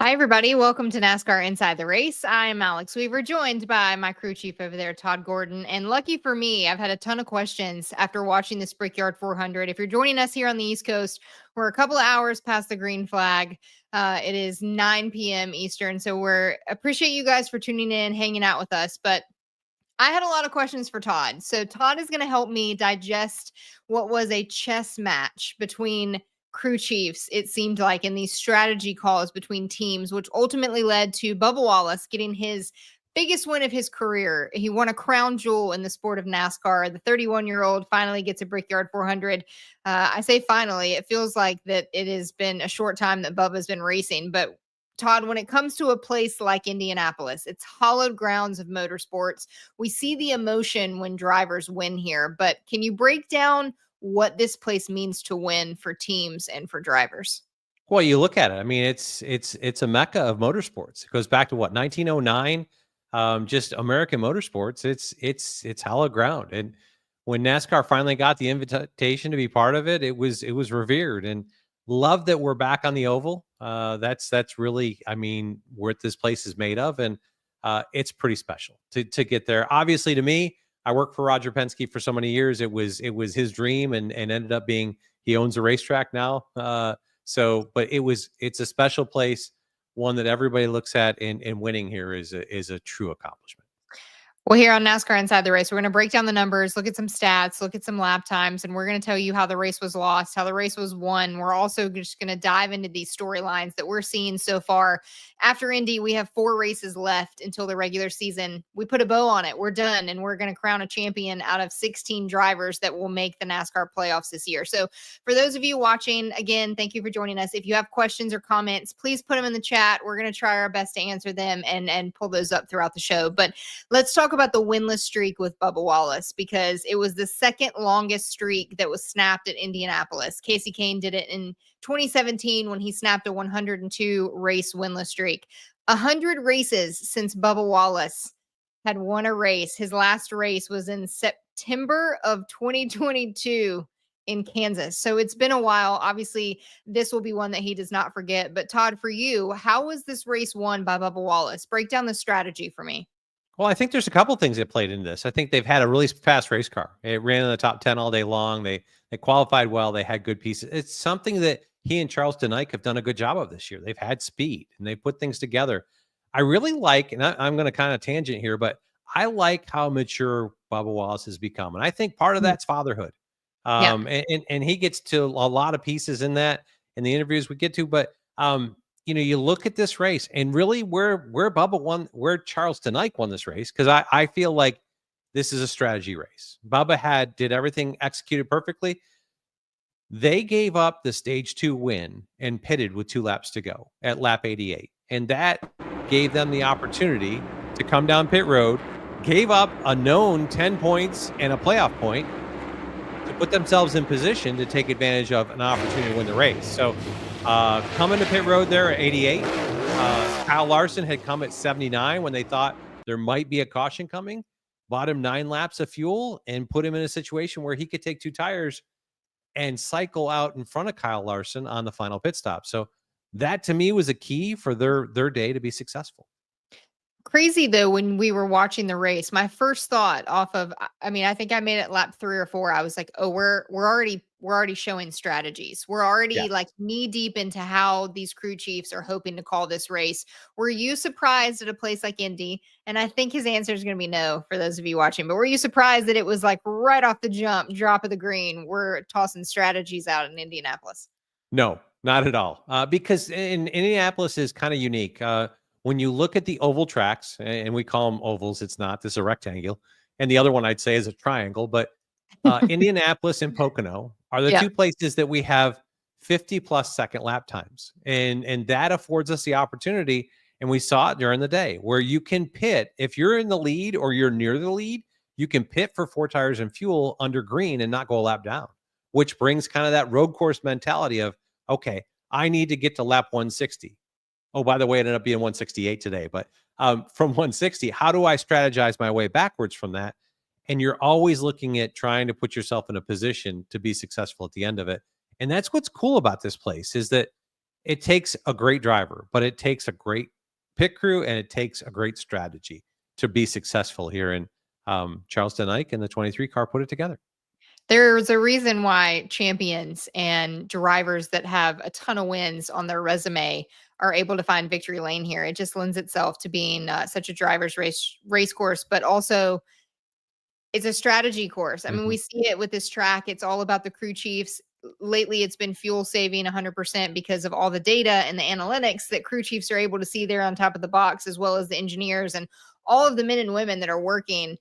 Hi, everybody. Welcome to NASCAR Inside the Race. I'm Alex Weaver, joined by my crew chief over there, Todd Gordon. And lucky for me, I've had a ton of questions after watching this Brickyard 400. If you're joining us here on the East Coast, we're a couple of hours past the green flag. It is 9 p.m. Eastern. So we appreciate you guys for tuning in, hanging out with us. But I had a lot of questions for Todd. So Todd is going to help me digest what was a chess match between crew chiefs, it seemed like, in these strategy calls between teams, which ultimately led to Bubba Wallace getting his biggest win of his career. He won a crown jewel in the sport of NASCAR. The 31-year-old finally gets a Brickyard 400. I say finally. It feels like that it has been a short time that Bubba's been racing, but Todd, when it comes to a place like Indianapolis, it's hallowed grounds of motorsports. We see the emotion when drivers win here, but can you break down what this place means to win for teams and for drivers? Well, you look at it. I mean, it's a mecca of motorsports. It goes back to what, 1909, just American motorsports. It's hallowed ground. And when NASCAR finally got the invitation to be part of it, it was revered, and love that we're back on the oval. That's really, I mean, what this place is made of, and it's pretty special to get there. Obviously, to me, I worked for Roger Penske for so many years. It was his dream, and ended up being, he owns a racetrack now. But it's a special place, one that everybody looks at, and winning here is a true accomplishment. Well, here on NASCAR Inside the Race, we're going to break down the numbers, look at some stats, look at some lap times, and we're going to tell you how the race was lost, how the race was won. We're also just going to dive into these storylines that we're seeing so far. After Indy, we have 4 races left until the regular season. We put a bow on it. We're done, and we're going to crown a champion out of 16 drivers that will make the NASCAR playoffs this year. So for those of you watching, again, thank you for joining us. If you have questions or comments, please put them in the chat. We're going to try our best to answer them and pull those up throughout the show. But let's talk about the winless streak with Bubba Wallace, because it was the second longest streak that was snapped at Indianapolis. Casey Kane did it in 2017 when he snapped a 102 race winless streak. 100 races since Bubba Wallace had won a race. His last race was in September of 2022 in Kansas. So it's been a while. Obviously, this will be one that he does not forget. But Todd, for you, how was this race won by Bubba Wallace? Break down the strategy for me. Well, I think there's a couple things that played into this. I think they've had a really fast race car. It ran in the top 10 all day long. They qualified well. They had good pieces. It's something that he and Charles Denick have done a good job of this year. They've had speed, and they put things together. I really like, and I'm going to kind of tangent here, but I like how mature Bubba Wallace has become. And I think part of that's fatherhood. And he gets to a lot of pieces in that in the interviews we get to, but you look at this race, and really where Bubba won, where Charles Denick won this race, because I feel like this is a strategy race. Bubba did everything executed perfectly. They gave up the stage 2 win and pitted with 2 laps to go at lap 88. And that gave them the opportunity to come down pit road, gave up a known 10 points and a playoff point to put themselves in position to take advantage of an opportunity to win the race. So coming to pit road there at 88, Kyle Larson had come at 79 when they thought there might be a caution coming, bought him 9 laps of fuel, and put him in a situation where he could take 2 tires and cycle out in front of Kyle Larson on the final pit stop. So that, to me, was a key for their day to be successful. Crazy though, when we were watching the race, my first thought I think I made it lap 3 or 4. I was like, oh, we're already showing strategies. We're already like knee deep into how these crew chiefs are hoping to call this race. Were you surprised at a place like Indy? And I think his answer is going to be no for those of you watching, but were you surprised that it was like right off the jump, drop of the green, we're tossing strategies out in Indianapolis? No, not at all. Because in Indianapolis is kind of unique. When you look at the oval tracks, and we call them ovals, it's not, this is a rectangle. And the other one I'd say is a triangle, but Indianapolis and Pocono are the 2 places that we have 50+ second lap times. And that affords us the opportunity, and we saw it during the day, where you can pit. If you're in the lead or you're near the lead, you can pit for 4 tires and fuel under green and not go a lap down, which brings kind of that road course mentality of, okay, I need to get to lap 160. Oh, by the way, it ended up being 168 today. But from 160, how do I strategize my way backwards from that? And you're always looking at trying to put yourself in a position to be successful at the end of it. And that's what's cool about this place, is that it takes a great driver, but it takes a great pit crew and it takes a great strategy to be successful here. And Charleston Ike and the 23 car put it together. There's a reason why champions and drivers that have a ton of wins on their resume are able to find victory lane here. It just lends itself to being such a driver's race course, but also it's a strategy course. I mean, we see it with this track. It's all about the crew chiefs. Lately, it's been fuel saving 100% because of all the data and the analytics that crew chiefs are able to see there on top of the box, as well as the engineers and all of the men and women that are working.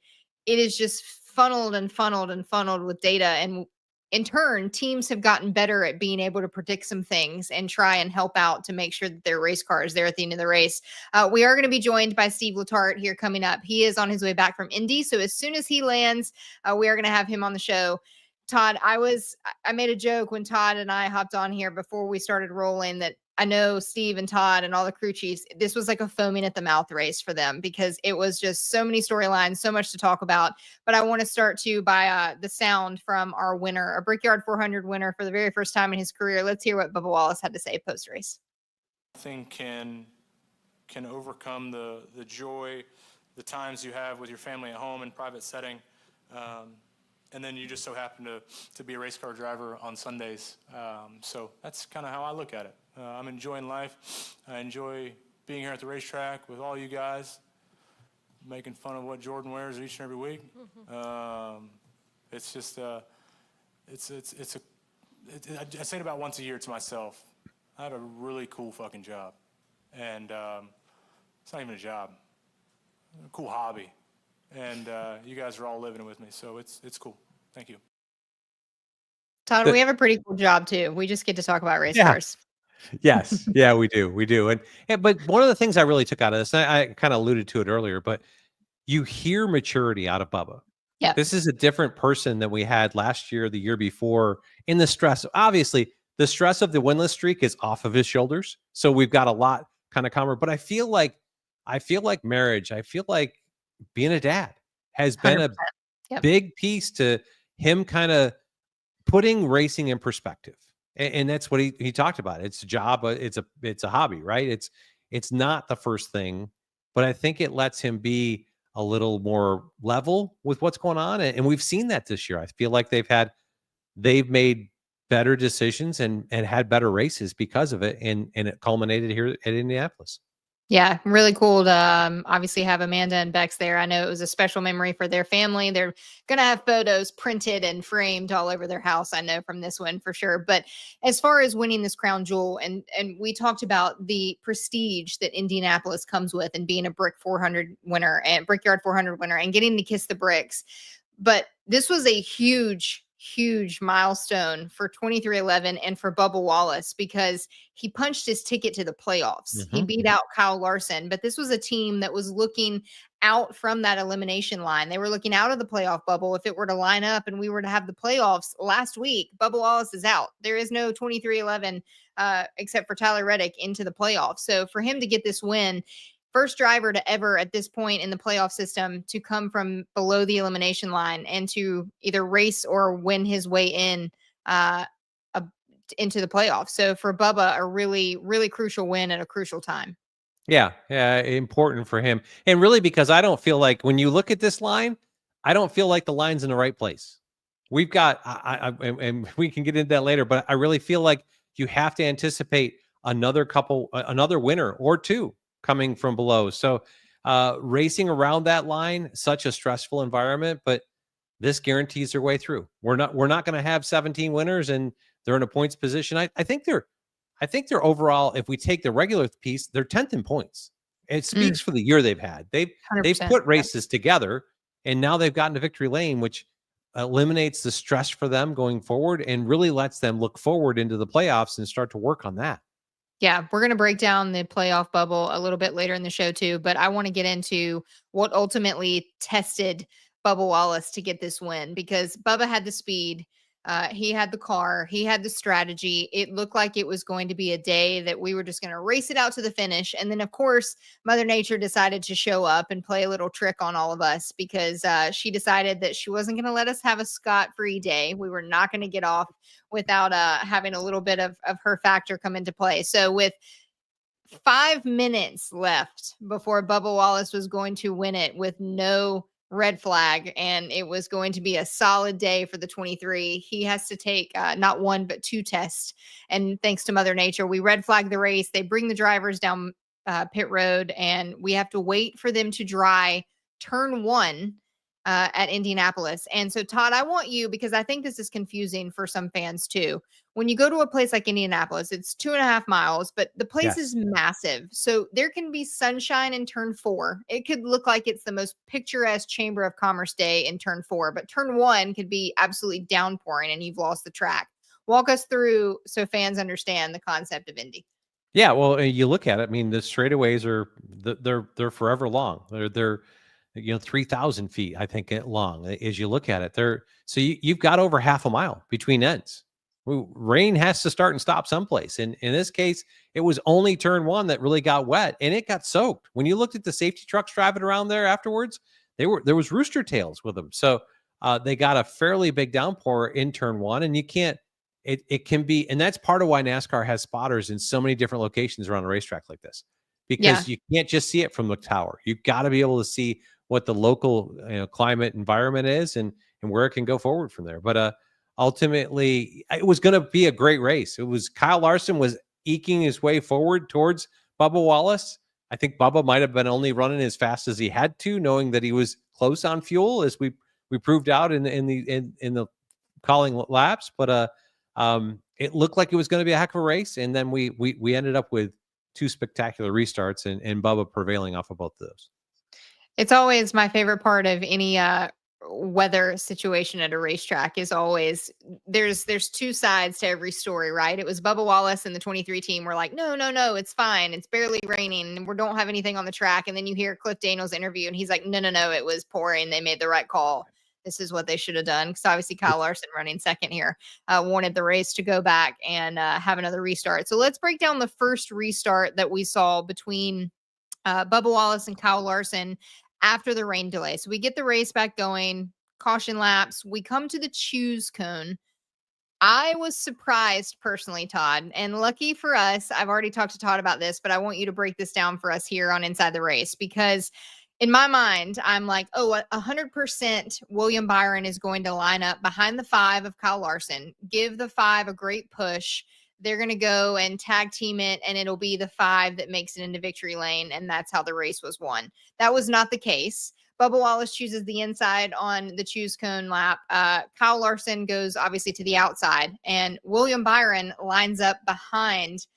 It is just funneled and funneled and funneled with data. And in turn, teams have gotten better at being able to predict some things and try and help out to make sure that their race car is there at the end of the race. We are going to be joined by Steve Letarte here coming up. He is on his way back from Indy. So as soon as he lands, we are going to have him on the show. Todd, I made a joke when Todd and I hopped on here before we started rolling that I know Steve and Todd and all the crew chiefs, this was like a foaming at the mouth race for them because it was just so many storylines, so much to talk about. But I want to start too by the sound from our winner, a Brickyard 400 winner for the very first time in his career. Let's hear what Bubba Wallace had to say post-race. Nothing can overcome the joy, the times you have with your family at home in private setting. And then you just so happen to be a race car driver on Sundays. So that's kind of how I look at it. I'm enjoying life. I enjoy being here at the racetrack with all you guys, making fun of what Jordan wears each and every week. It's just, I say it about once a year to myself. I have a really cool fucking job. And it's not even a job, a cool hobby. And you guys are all living it with me, so it's cool. Thank you. Todd, we have a pretty cool job too. We just get to talk about race cars. Yes. Yeah, we do. And but one of the things I really took out of this, and I kind of alluded to it earlier, but you hear maturity out of Bubba. Yeah. This is a different person than we had last year, the year before, in the stress. Obviously, the stress of the winless streak is off of his shoulders. So we've got a lot kind of calmer. But I feel like marriage, I feel like being a dad has been 100%. a big piece to him kind of putting racing in perspective. And that's what he talked about. It's a job, it's a hobby, right? It's not the first thing, but I think it lets him be a little more level with what's going on. And we've seen that this year. I feel like they've made better decisions and had better races because of it. And it culminated here at Indianapolis. Yeah, really cool to obviously have Amanda and Bex there. I know it was a special memory for their family. They're going to have photos printed and framed all over their house, I know, from this one for sure. But as far as winning this crown jewel, and we talked about the prestige that Indianapolis comes with and being a Brickyard 400 winner and getting to kiss the bricks. But this was a huge milestone for 2311 and for Bubba Wallace because he punched his ticket to the playoffs. He beat out Kyle Larson, but this was a team that was looking out from that elimination line. They were looking out of the playoff bubble. If it were to line up and we were to have the playoffs last week, Bubba Wallace is out. There is no 2311 except for Tyler Reddick into the playoffs. So for him to get this win, first driver to ever at this point in the playoff system to come from below the elimination line and to either race or win his way in into the playoffs. So for Bubba, a really, really crucial win at a crucial time. Yeah, important for him. And really, because I don't feel like when you look at this line, I don't feel like the line's in the right place. We've got, and we can get into that later, but I really feel like you have to anticipate another winner or two coming from below. So racing around that line, such a stressful environment, but this guarantees their way through. We're not going to have 17 winners and they're in a points position. I think they're overall, if we take the regular piece, they're 10th in points. It speaks for the year they've had. They've put races together and now they've gotten to victory lane, which eliminates the stress for them going forward and really lets them look forward into the playoffs and start to work on that. Yeah, we're going to break down the playoff bubble a little bit later in the show too, but I want to get into what ultimately tested Bubba Wallace to get this win because Bubba had the speed. He had the car, he had the strategy. It looked like it was going to be a day that we were just going to race it out to the finish. And then, of course, Mother Nature decided to show up and play a little trick on all of us because she decided that she wasn't going to let us have a Scot-free day. We were not going to get off without having a little bit of her factor come into play. So with 5 minutes left before Bubba Wallace was going to win it with no red flag, and it was going to be a solid day for the 23. He has to take not one, but 2 tests. And thanks to Mother Nature, we red flag the race. They bring the drivers down pit road, and we have to wait for them to dry turn 1 at Indianapolis. And so, Todd, I want you, because I think this is confusing for some fans too. When you go to a place like Indianapolis, it's 2.5 miles, but the place is massive. So there can be sunshine in turn 4. It could look like it's the most picturesque Chamber of Commerce day in turn 4, but turn 1 could be absolutely downpouring and you've lost the track. Walk us through so fans understand the concept of Indy. Yeah, well, you look at it. I mean, the straightaways are they're forever long. They're 3,000 feet, I think, long. As you look at it, so you've got over half a mile between ends. Rain has to start and stop someplace. And in this case, it was only turn 1 that really got wet, and it got soaked. When you looked at the safety trucks driving around there afterwards, there was rooster tails with them. So they got a fairly big downpour in turn 1, and you can't. It can be, and that's part of why NASCAR has spotters in so many different locations around a racetrack like this, because you can't just see it from the tower. You've got to be able to see what the local climate environment is and where it can go forward from there. But ultimately, it was going to be a great race. It was Kyle Larson was eking his way forward towards Bubba Wallace. I think Bubba might have been only running as fast as he had to, knowing that he was close on fuel, as we proved out in the calling laps. But it looked like it was going to be a heck of a race, and then we ended up with 2 spectacular restarts and Bubba prevailing off of both of those. It's always my favorite part of any weather situation at a racetrack is always there's 2 sides to every story, right? It was Bubba Wallace and the 23 team were like, no, it's fine. It's barely raining and we don't have anything on the track. And then you hear Cliff Daniels interview and he's like, no, it was pouring. They made the right call. This is what they should have done. Because obviously Kyle Larson running second here wanted the race to go back and have another restart. So let's break down the first restart that we saw between Bubba Wallace and Kyle Larson after the rain delay. So we get the race back going, caution laps. We come to the choose cone. I was surprised personally, Todd, and lucky for us, I've already talked to Todd about this, but I want you to break this down for us here on Inside the Race, because in my mind, I'm like, 100% William Byron is going to line up behind the 5 of Kyle Larson, give the 5 a great push. They're going to go and tag team it, and it'll be the 5 that makes it into victory lane, and that's how the race was won. That was not the case. Bubba Wallace chooses the inside on the choose cone lap. Kyle Larson goes obviously to the outside, and William Byron lines up behind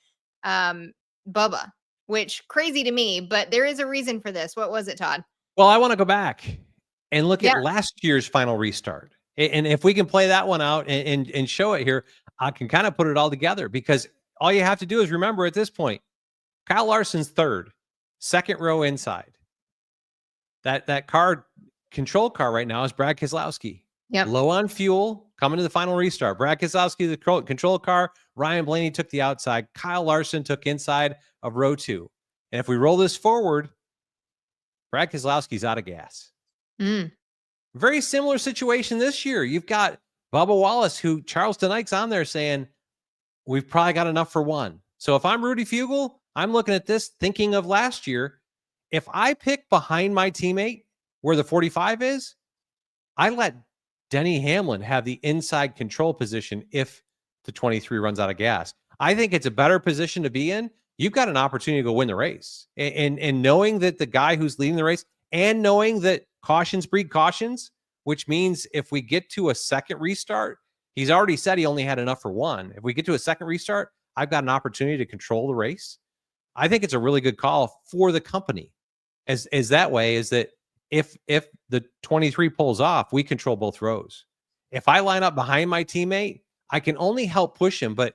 Bubba, which crazy to me, but there is a reason for this. What was it, Todd? Well, I want to go back and look at last year's final restart. And if we can play that one out and show it here, I can kind of put it all together, because all you have to do is remember at this point, Kyle Larson's third, second row inside. That control car right now is Brad Keselowski. Yep. Low on fuel, coming to the final restart. Brad Keselowski, the control car. Ryan Blaney took the outside. Kyle Larson took inside of row 2. And if we roll this forward, Brad Keselowski's out of gas. Very similar situation this year. You've got Bubba Wallace, who Charles Tonight's on there saying, we've probably got enough for 1. So if I'm Rudy Fugle, I'm looking at this thinking of last year. If I pick behind my teammate where the 45 is, I let Denny Hamlin have the inside control position if the 23 runs out of gas. I think it's a better position to be in. You've got an opportunity to go win the race. And knowing that the guy who's leading the race, and knowing that cautions breed cautions, which means if we get to a second restart, he's already said he only had enough for 1. If we get to a second restart, I've got an opportunity to control the race. I think it's a really good call for the company. As that way is that if the 23 pulls off, we control both rows. If I line up behind my teammate, I can only help push him, but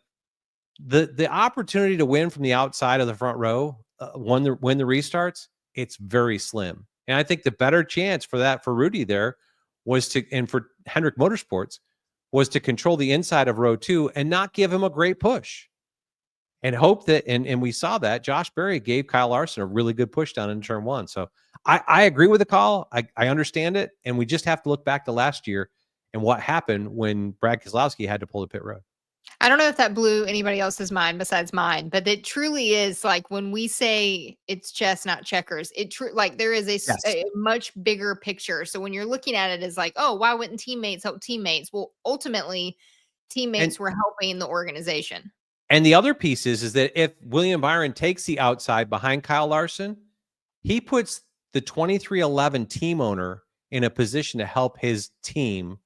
the opportunity to win from the outside of the front row, when the restarts, it's very slim. And I think the better chance for that for Rudy there was to, and for Hendrick Motorsports, was to control the inside of row 2 and not give him a great push. And hope that, and we saw that Josh Berry gave Kyle Larson a really good push down in turn 1. So I agree with the call. I understand it. And we just have to look back to last year and what happened when Brad Keselowski had to pull the pit road. I don't know if that blew anybody else's mind besides mine, but it truly is like when we say it's chess, not checkers, like there is a much bigger picture. So when you're looking at it as like, oh, why wouldn't teammates help teammates? Well, ultimately, teammates were helping the organization. And the other piece is that if William Byron takes the outside behind Kyle Larson, he puts the 2311 team owner in a position to help his team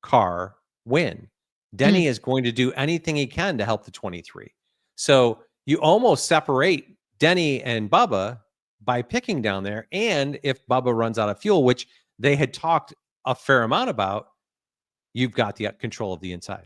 car win. Denny is going to do anything he can to help the 23. So you almost separate Denny and Bubba by picking down there. And if Bubba runs out of fuel, which they had talked a fair amount about, you've got the control of the inside.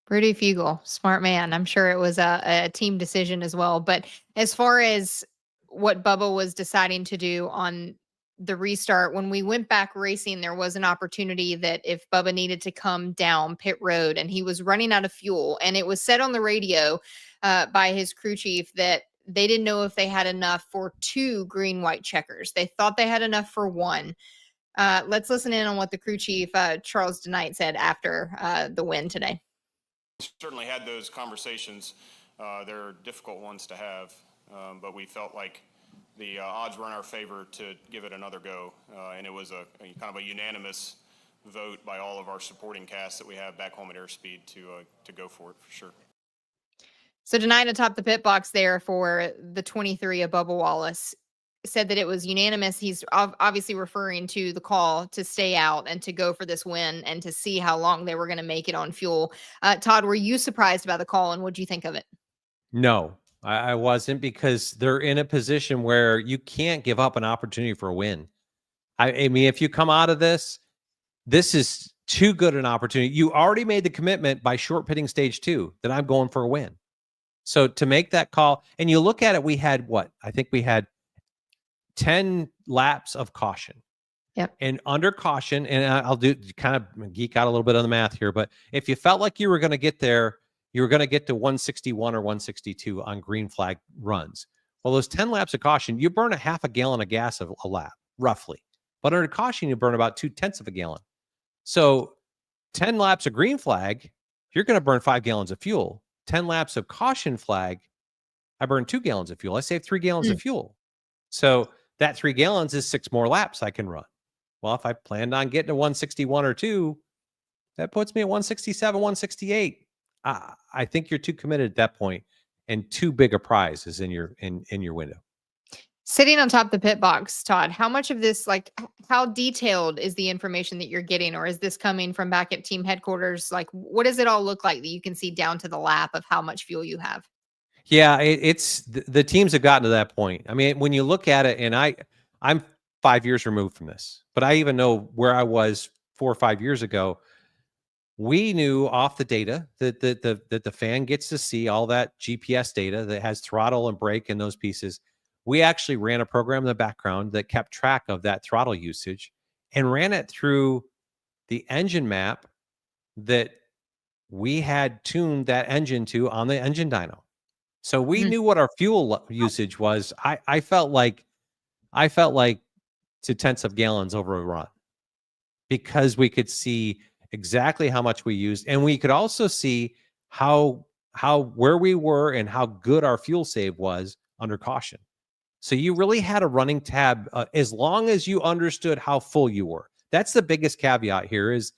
Rudy Fugle, smart man. I'm sure it was a team decision as well. But as far as what Bubba was deciding to do on the restart, when we went back racing, there was an opportunity that if Bubba needed to come down pit road and he was running out of fuel, and it was said on the radio by his crew chief that they didn't know if they had enough for 2 green-white checkers. They thought they had enough for 1. Let's listen in on what the crew chief, Charles DeKnight, said after the win today. Certainly had those conversations. They're difficult ones to have, but we felt like the odds were in our favor to give it another go, and it was a kind of a unanimous vote by all of our supporting cast that we have back home at Airspeed to go for it for sure. So DeKnight atop the pit box there for the 23 of Bubba Wallace said that it was unanimous. He's obviously referring to the call to stay out and to go for this win and to see how long they were going to make it on fuel. Todd, were you surprised by the call, and what do you think of it? No, I wasn't, because they're in a position where you can't give up an opportunity for a win. I mean, if you come out of this is too good an opportunity. You already made the commitment by short pitting stage 2 that I'm going for a win. So to make that call, and you look at it, we had I think we had 10 laps of caution. Yep. And under caution, and I'll do kind of geek out a little bit on the math here, but if you felt like you were going to get there, you were going to get to 161 or 162 on green flag runs. Well, those 10 laps of caution, you burn a half a gallon of gas a lap, roughly. But under caution, you burn about 0.2 of a gallon. So 10 laps of green flag, you're going to burn 5 gallons of fuel. 10 laps of caution flag, I burn 2 gallons of fuel. I save 3 gallons of fuel. So that 3 gallons is 6 more laps I can run. Well, if I planned on getting to 161 or 2, that puts me at 167, 168. I think you're too committed at that point, and too big a prize is in your window. Sitting on top of the pit box, Todd, how much of this, like, how detailed is the information that you're getting, or is this coming from back at team headquarters? Like, what does it all look like that you can see down to the lap of how much fuel you have? Yeah, it's the teams have gotten to that point. I mean, when you look at it, and I'm 5 years removed from this, but I even know where I was 4 or 5 years ago. We knew off the data that the fan gets to see all that GPS data that has throttle and brake and those pieces. We actually ran a program in the background that kept track of that throttle usage and ran it through the engine map that we had tuned that engine to on the engine dyno. So we knew what our fuel usage was. I felt like 0.2 of gallons over a run, because we could see exactly how much we used, and we could also see where we were and how good our fuel save was under caution. So you really had a running tab as long as you understood how full you were. That's the biggest caveat here is,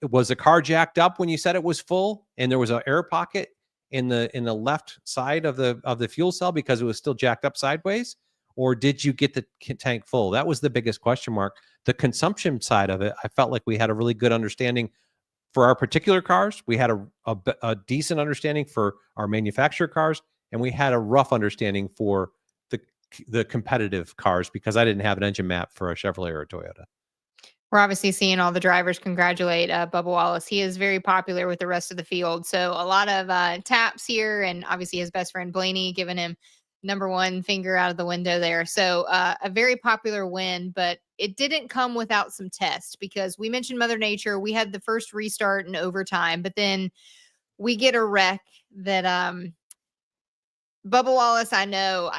was the car jacked up when you said it was full and there was an air pocket in the left side of the fuel cell because it was still jacked up sideways? Or did you get the tank full? That was the biggest question mark. The consumption side of it, I felt like we had a really good understanding for our particular cars. We had a decent understanding for our manufacturer cars, and we had a rough understanding for the competitive cars, because I didn't have an engine map for a Chevrolet or a Toyota. We're obviously seeing all the drivers congratulate Bubba Wallace. He is very popular with the rest of the field. So a lot of taps here, and obviously his best friend Blaney giving him number one finger out of the window there. So a very popular win, but it didn't come without some tests because we mentioned Mother Nature. We had the first restart in overtime, but then we get a wreck that Bubba Wallace, I know.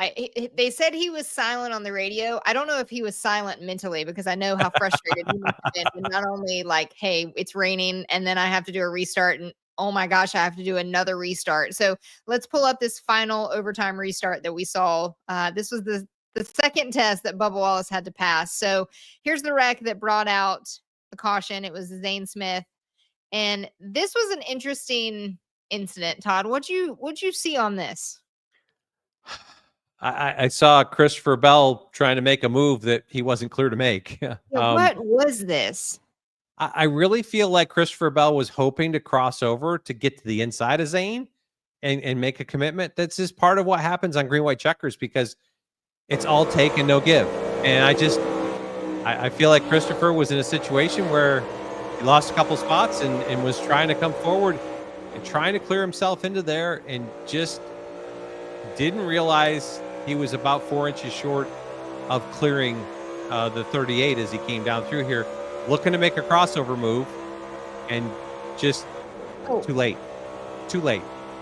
They said he was silent on the radio. I don't know if he was silent mentally because I know how frustrated he must have been. And not only like, hey, it's raining and then I have to do a restart and oh my gosh, I have to do another restart. So let's pull up this final overtime restart that we saw. This was the second test that Bubba Wallace had to pass. So here's the wreck that brought out the caution. It was Zane Smith. And this was an interesting incident. Todd, what'd you see on this? I saw Christopher Bell trying to make a move that he wasn't clear to make. What was this? I really feel like Christopher Bell was hoping to cross over to get to the inside of Zane and make a commitment. That's just part of what happens on green, white checkers because it's all take and no give. And I feel like Christopher was in a situation where he lost a couple spots and was trying to come forward and trying to clear himself into there and just didn't realize he was about 4 inches short of clearing the 38 as he came down through here, looking to make a crossover move and just too late.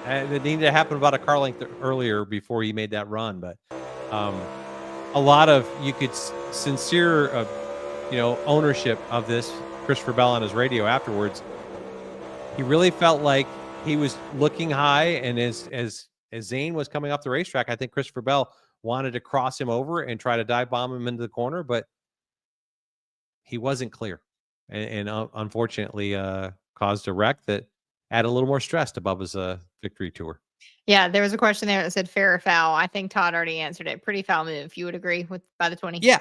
And it needed to happen about a car length earlier before he made that run. But a lot of sincere, ownership of this. Christopher Bell on his radio afterwards, he really felt like he was looking high, and as Zane was coming off the racetrack, I think Christopher Bell wanted to cross him over and try to dive bomb him into the corner, but he wasn't clear, and unfortunately caused a wreck that added a little more stress to Bubba's victory tour. Yeah, there was a question there that said fair or foul. I think Todd already answered it. Pretty foul move. You would agree with by the 20? Yeah.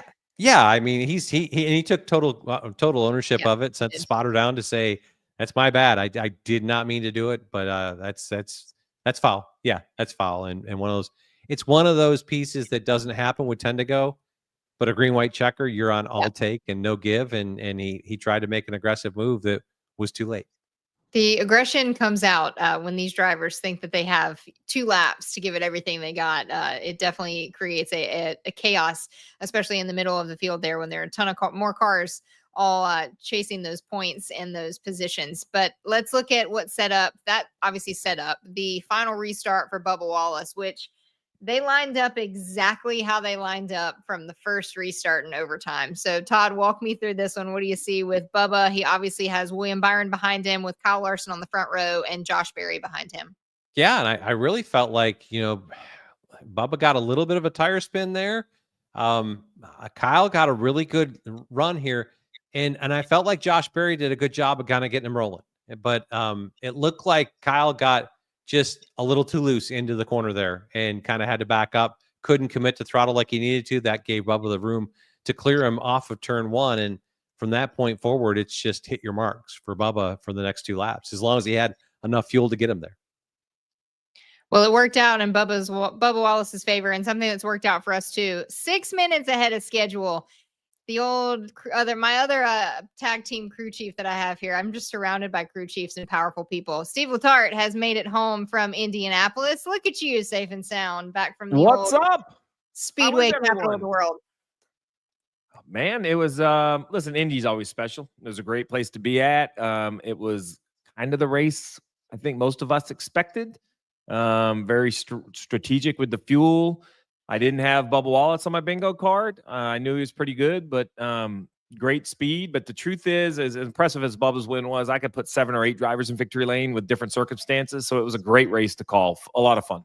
I mean, he took total ownership of it. Sent the spotter down to say, "That's my bad. I did not mean to do it, but that's foul. Yeah, that's foul." And it's one of those pieces that doesn't happen with 10 to go. But a green white checker, you're on all take and no give, and he tried to make an aggressive move that was too late. The aggression comes out when these drivers think that they have 2 laps to give it everything they got. It definitely creates a chaos, especially in the middle of the field there when there are a ton of more cars all chasing those points and those positions. But let's look at what set up. That obviously set up the final restart for Bubba Wallace, which they lined up exactly how they lined up from the first restart in overtime. So, Todd, walk me through this one. What do you see with Bubba? He obviously has William Byron behind him with Kyle Larson on the front row and Josh Berry behind him. Yeah, and I really felt like, Bubba got a little bit of a tire spin there. Kyle got a really good run here, and I felt like Josh Berry did a good job of kind of getting him rolling. But it looked like Kyle got just a little too loose into the corner there and kind of had to back up, couldn't commit to throttle like he needed to. That gave Bubba the room to clear him off of turn 1. And from that point forward, it's just hit your marks for Bubba for the next 2 laps, as long as he had enough fuel to get him there. Well, it worked out in Bubba Wallace's favor, and something that's worked out for us too. 6 minutes ahead of schedule. The my other tag team crew chief that I have here. I'm just surrounded by crew chiefs and powerful people. Steve Letarte has made it home from Indianapolis. Look at you, safe and sound, back from the What's up? Speedway capital of the world. Oh, man, it was listen, Indy's always special. It was a great place to be at. It was kind of the race I think most of us expected. Very strategic with the fuel. I didn't have Bubba Wallace on my bingo card. I knew he was pretty good, but great speed. But the truth is, as impressive as Bubba's win was, I could put 7 or 8 drivers in victory lane with different circumstances. So it was a great race to call. A lot of fun.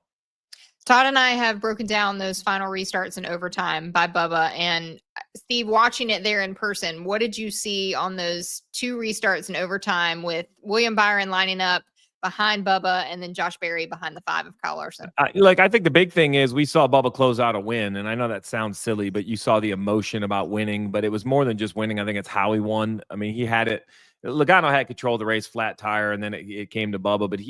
Todd and I have broken down those final restarts in overtime by Bubba. And Steve, watching it there in person, what did you see on those 2 restarts in overtime with William Byron lining up behind Bubba and then Josh Berry behind the 5 of Kyle Larson? I think the big thing is we saw Bubba close out a win. And I know that sounds silly, but you saw the emotion about winning. But it was more than just winning. I think it's how he won. I mean, he had it. Logano had control of the race, flat tire, and then it came to Bubba. But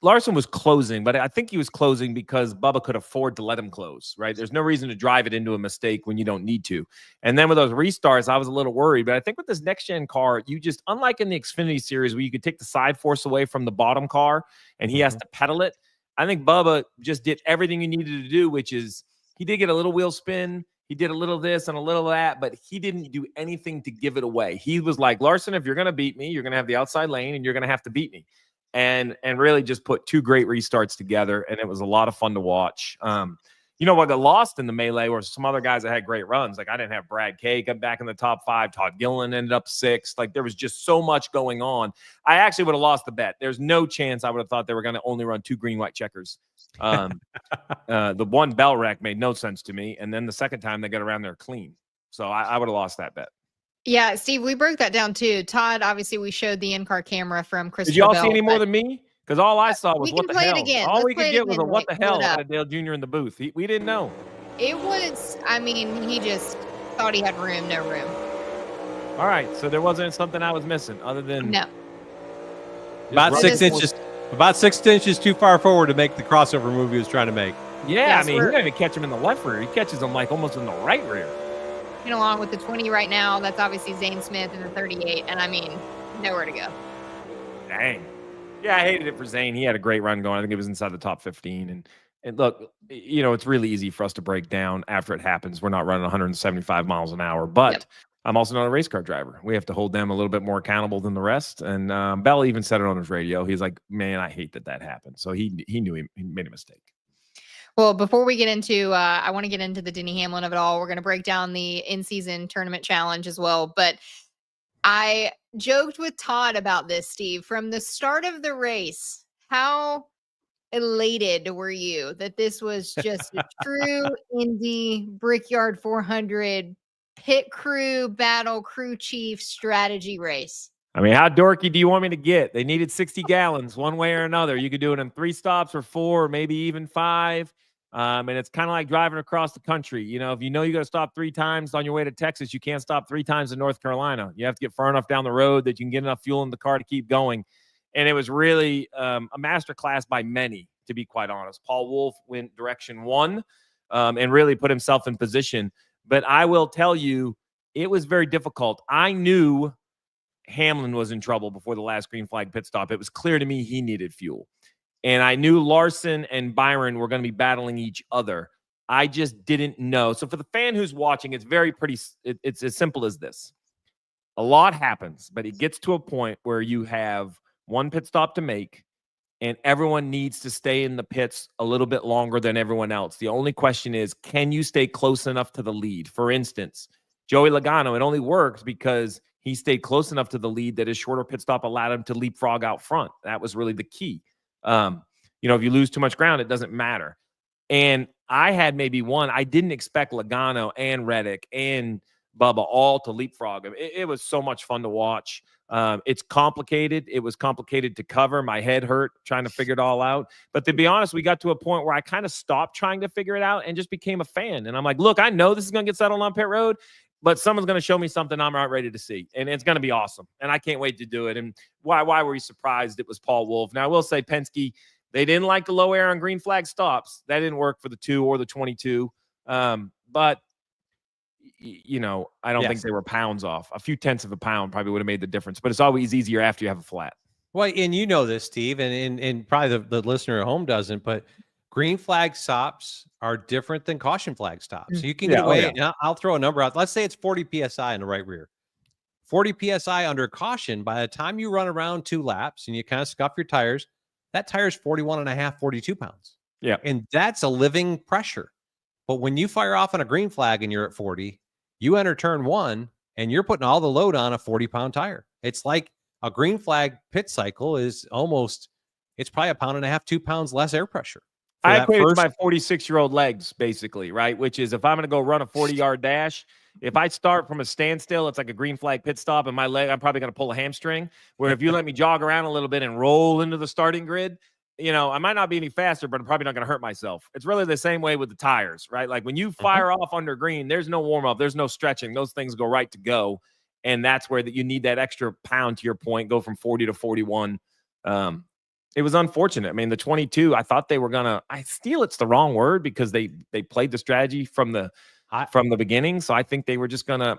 Larson was closing, but I think he was closing because Bubba could afford to let him close, right? There's no reason to drive it into a mistake when you don't need to. And then with those restarts, I was a little worried. But I think with this next-gen car, you just, unlike in the Xfinity series where you could take the side force away from the bottom car and he has to pedal it, I think Bubba just did everything he needed to do, which is he did get a little wheel spin. He did a little this and a little that, but he didn't do anything to give it away. He was like, Larson, if you're going to beat me, you're going to have the outside lane and you're going to have to beat me. And really just put two great restarts together. And it was a lot of fun to watch. You know what got lost in the melee were some other guys that had great runs. Like I didn't have Brad Kay come back in the top 5. Todd Gillen ended up 6th. Like there was just so much going on. I actually would have lost the bet. There's no chance I would have thought they were going to only run 2 green, white checkers. The one bell rack made no sense to me. And then the second time they got around there clean. So I would have lost that bet. Yeah, Steve, we broke that down too. Todd, obviously we showed the in-car camera from Christopher Did y'all Bell, see any more than me? Because all I saw was we what can the play it hell. again. All Let's we could play it get was a again, what the Nick. Pull hell it up. out of Dale Jr. in the booth. We didn't know. It was, I mean, he just thought he had room, no room. All right, so there wasn't something I was missing other than No. About 6 inches. About 6 inches too far forward to make the crossover move he was trying to make. Yeah, Yes, I mean, he didn't even catch him in the left rear. He catches him like almost in the right rear. Along with the 20 right now, that's obviously Zane Smith and the 38. And I mean, nowhere to go. Dang. Yeah, I hated it for Zane. He had a great run going. I think it was inside the top 15. And look, you know, it's really easy for us to break down after it happens. We're not running 175 miles an hour, but Yep. I'm also not a race car driver. We have to hold them a little bit more accountable than the rest. And Bell even said it on his radio. He's like, man, I hate that happened. So he knew he made a mistake. Well, before we get into, I want to get into the Denny Hamlin of it all. We're going to break down the in-season tournament challenge as well. But I joked with Todd about this, Steve. From the start of the race, how elated were you that this was just a true Indy Brickyard 400 pit crew battle crew chief strategy race? I mean, how dorky do you want me to get? They needed 60 gallons one way or another. You could do it in 3 stops or 4, or maybe even 5. And it's kind of like driving across the country. You know, if you know you got to stop 3 times on your way to Texas, you can't stop 3 times in North Carolina. You have to get far enough down the road that you can get enough fuel in the car to keep going. And it was really a masterclass by many, to be quite honest. Paul Wolf went direction 1 and really put himself in position. But I will tell you, it was very difficult. I knew Hamlin was in trouble before the last green flag pit stop. It was clear to me he needed fuel. And I knew Larson and Byron were going to be battling each other. I just didn't know. So for the fan who's watching, it's it's as simple as this. A lot happens, but it gets to a point where you have one pit stop to make, and everyone needs to stay in the pits a little bit longer than everyone else. The only question is, can you stay close enough to the lead? For instance, Joey Logano, it only worked because he stayed close enough to the lead that his shorter pit stop allowed him to leapfrog out front. That was really the key. You know, if you lose too much ground, it doesn't matter. And I had maybe one. I didn't expect Logano and Reddick and Bubba all to leapfrog him. It was so much fun to watch. It's complicated. It was complicated to cover. My head hurt trying to figure it all out. But to be honest, we got to a point where I kind of stopped trying to figure it out and just became a fan. And I'm like, look, I know this is going to get settled on pit road, but someone's going to show me something I'm not ready to see. And it's going to be awesome. And I can't wait to do it. And why were we surprised it was Paul Wolf? Now, I will say Penske, they didn't like the low air on green flag stops. That didn't work for the 2 or the 22. But, you know, I don't think they were pounds off. A few tenths of a pound probably would have made the difference. But it's always easier after you have a flat. Well, and you know this, Steve, and probably the listener at home doesn't, but green flag stops are different than caution flag stops. So you can get away. And I'll throw a number out. Let's say it's 40 PSI in the right rear. 40 PSI under caution. By the time you run around 2 laps and you kind of scuff your tires, that tire is 41.5, 42 pounds. Yeah. And that's a living pressure. But when you fire off on a green flag and you're at 40, you enter turn 1 and you're putting all the load on a 40-pound tire. It's like a green flag pit cycle is almost, it's probably 1.5 pounds, 2 pounds less air pressure. I equate it to my 46-year-old legs, basically, right? Which is if I'm going to go run a 40-yard dash, if I start from a standstill, it's like a green flag pit stop, and my leg, I'm probably going to pull a hamstring. Where if you let me jog around a little bit and roll into the starting grid, you know, I might not be any faster, but I'm probably not going to hurt myself. It's really the same way with the tires, right? Like when you fire off under green, there's no warm-up, there's no stretching. Those things go right to go, and that's where you need that extra pound, to your point, go from 40 to 41. It was unfortunate. I mean, the 22, I thought they were going to, it's the wrong word because they played the strategy from the beginning. So I think they were just going to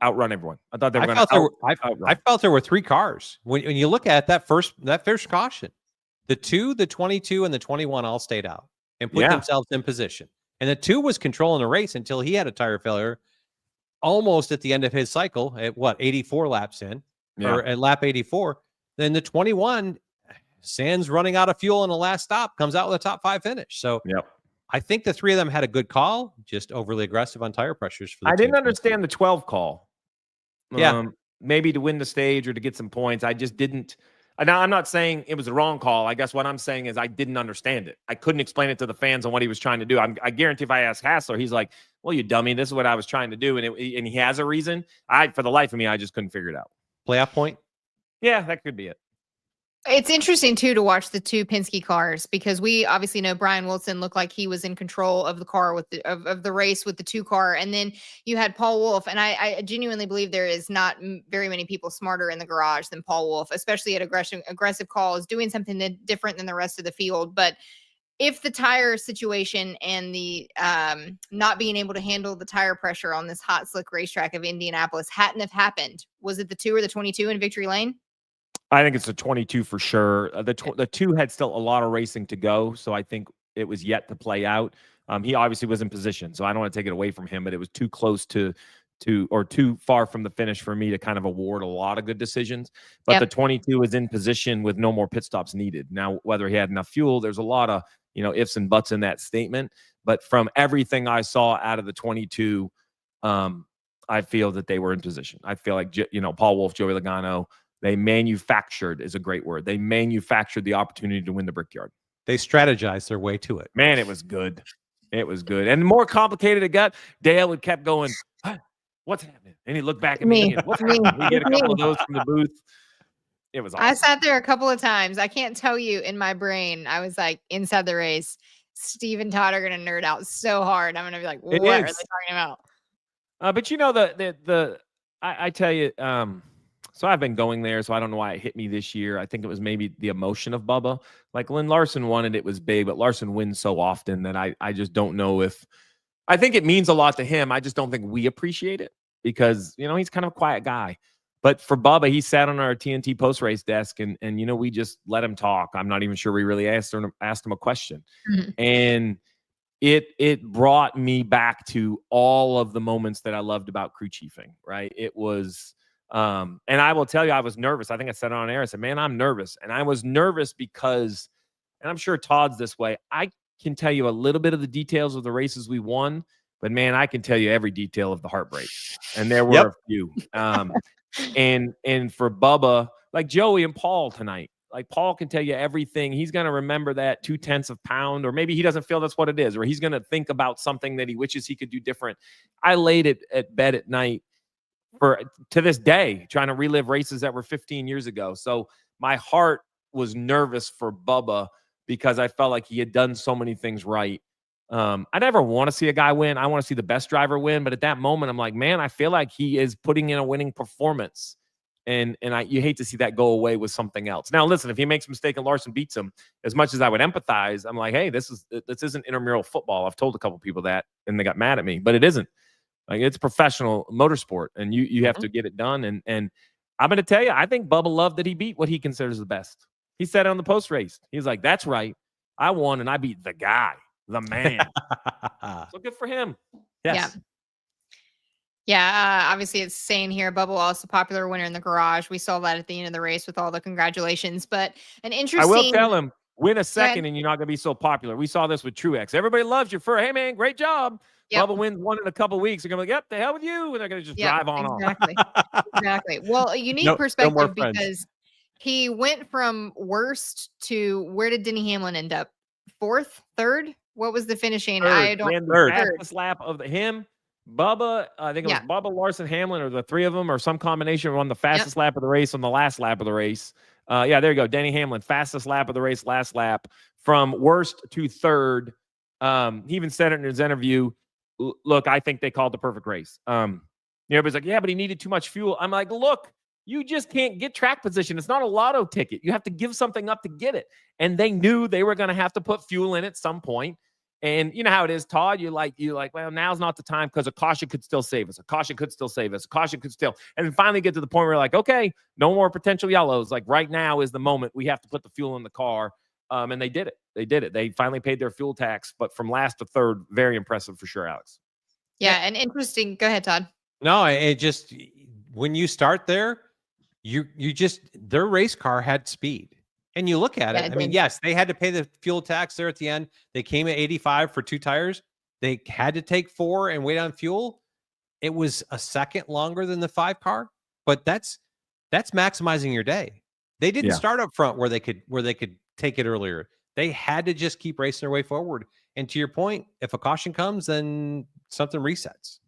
outrun everyone. I thought they were going to outrun. I felt there were 3 cars. When you look at that first caution, The 2, the 22, and the 21 all stayed out and put themselves in position. And the 2 was controlling the race until he had a tire failure almost at the end of his cycle at 84 laps in, or at lap 84. Then the 21, Sands running out of fuel in the last stop, comes out with a top 5 finish. So I think the 3 of them had a good call, just overly aggressive on tire pressures. For the I didn't understand the 12 call. Maybe to win the stage or to get some points. I just didn't. Now, I'm not saying it was the wrong call. I guess what I'm saying is I didn't understand it. I couldn't explain it to the fans on what he was trying to do. I guarantee if I ask Hassler, he's like, well, you dummy, this is what I was trying to do. And he has a reason. For the life of me, I just couldn't figure it out. Playoff point? Yeah, that could be it. It's interesting, too, to watch the 2 Penske cars because we obviously know Brian Wilson looked like he was in control of the car with of the race with the 2 car. And then you had Paul Wolfe. And I genuinely believe there is not very many people smarter in the garage than Paul Wolfe, especially at aggressive calls, doing something different than the rest of the field. But if the tire situation and the not being able to handle the tire pressure on this hot, slick racetrack of Indianapolis hadn't have happened, was it the 2 or the 22 in Victory Lane? I think it's a 22 for sure. The 2 had still a lot of racing to go, so I think it was yet to play out. He obviously was in position, so I don't want to take it away from him, but it was too close to or too far from the finish for me to kind of award a lot of good decisions. But the 22 is in position with no more pit stops needed. Now, whether he had enough fuel, there's a lot of ifs and buts in that statement. But from everything I saw out of the 22, I feel that they were in position. I feel like Paul Wolfe, Joey Logano. They manufactured is a great word. They manufactured the opportunity to win the Brickyard. They strategized their way to it. Man, it was good. It was good. And the more complicated it got, Dale would kept going, what's happening? And he looked back at me. What's happening? We get a couple of those from the booth. It was awesome. I sat there a couple of times. I can't tell you in my brain. I was like, Inside the Race, Steve and Todd are going to nerd out so hard. I'm going to be like, what are they talking about? But I tell you, so I've been going there, so I don't know why it hit me this year. I think it was maybe the emotion of Bubba. Like when Larson won it was big, but Larson wins so often that I just don't know if – I think it means a lot to him. I just don't think we appreciate it because, he's kind of a quiet guy. But for Bubba, he sat on our TNT post-race desk and we just let him talk. I'm not even sure we really asked him a question. Mm-hmm. And it brought me back to all of the moments that I loved about crew chiefing, right? It was – and I will tell you, I was nervous. I think I said it on air. I said, man, I'm nervous. And I was nervous because, and I'm sure Todd's this way, I can tell you a little bit of the details of the races we won, but man, I can tell you every detail of the heartbreak. And there were a few. And for Bubba, like Joey and Paul tonight, like Paul can tell you everything. He's going to remember that 0.2 pounds, or maybe he doesn't feel that's what it is, or he's going to think about something that he wishes he could do different. I laid it at bed at night to this day, trying to relive races that were 15 years ago. So my heart was nervous for Bubba because I felt like he had done so many things right. I never want to see a guy win. I want to see the best driver win. But at that moment, I'm like, man, I feel like he is putting in a winning performance. And you hate to see that go away with something else. Now, listen, if he makes a mistake and Larson beats him, as much as I would empathize, I'm like, hey, this isn't intramural football. I've told a couple people that, and they got mad at me. But it isn't. Like, it's professional motorsport, and you have to get it done. And I'm going to tell you, I think Bubba loved that he beat what he considers the best. He said on the post race, he's like, "That's right, I won, and I beat the guy, the man." So good for him. Yes. Yeah. Obviously, it's saying here, Bubba Wallace, a popular winner in the garage. We saw that at the end of the race with all the congratulations. But an interesting. I will tell him, win a second, and you're not going to be so popular. We saw this with Truex. Everybody loves you for, hey man, great job. Yep. Bubba wins one in a couple of weeks. They're going to be like, yep, the hell with you. And they're going to just drive on off. Exactly. Well, a unique perspective because he went from worst to where did Denny Hamlin end up? 4th, 3rd? What was the finishing? I don't know. Fastest lap of him. Bubba, I think it was Bubba, Larson, Hamlin, or the 3 of them, or some combination on the fastest lap of the race on the last lap of the race. There you go. Denny Hamlin, fastest lap of the race, last lap, from worst to 3rd. He even said it in his interview. Look, I think they called the perfect race. Everybody's like, yeah, but he needed too much fuel. I'm like, look, you just can't get track position. It's not a lotto ticket. You have to give something up to get it. And they knew they were going to have to put fuel in at some point. And you know how it is, Todd. You're like, well, now's not the time because a caution could still save us. A caution could still save us. A caution could still. And then finally get to the point where we're like, okay, no more potential yellows. Like right now is the moment we have to put the fuel in the car. And they did it. They finally paid their fuel tax, but from last to third, very impressive for sure, Alex. Yeah, and interesting. Go ahead, Todd. No, it just, when you start there, you just, their race car had speed. And you look at Yeah, it, it I mean, did. yes, they had to pay the fuel tax there at the end. They came at 85 for 2 tires. They had to take 4 and wait on fuel. It was a second longer than the 5 car, but that's maximizing your day. They didn't start up front where they could take it earlier. They had to just keep racing their way forward. And to your point, if a caution comes, then something resets.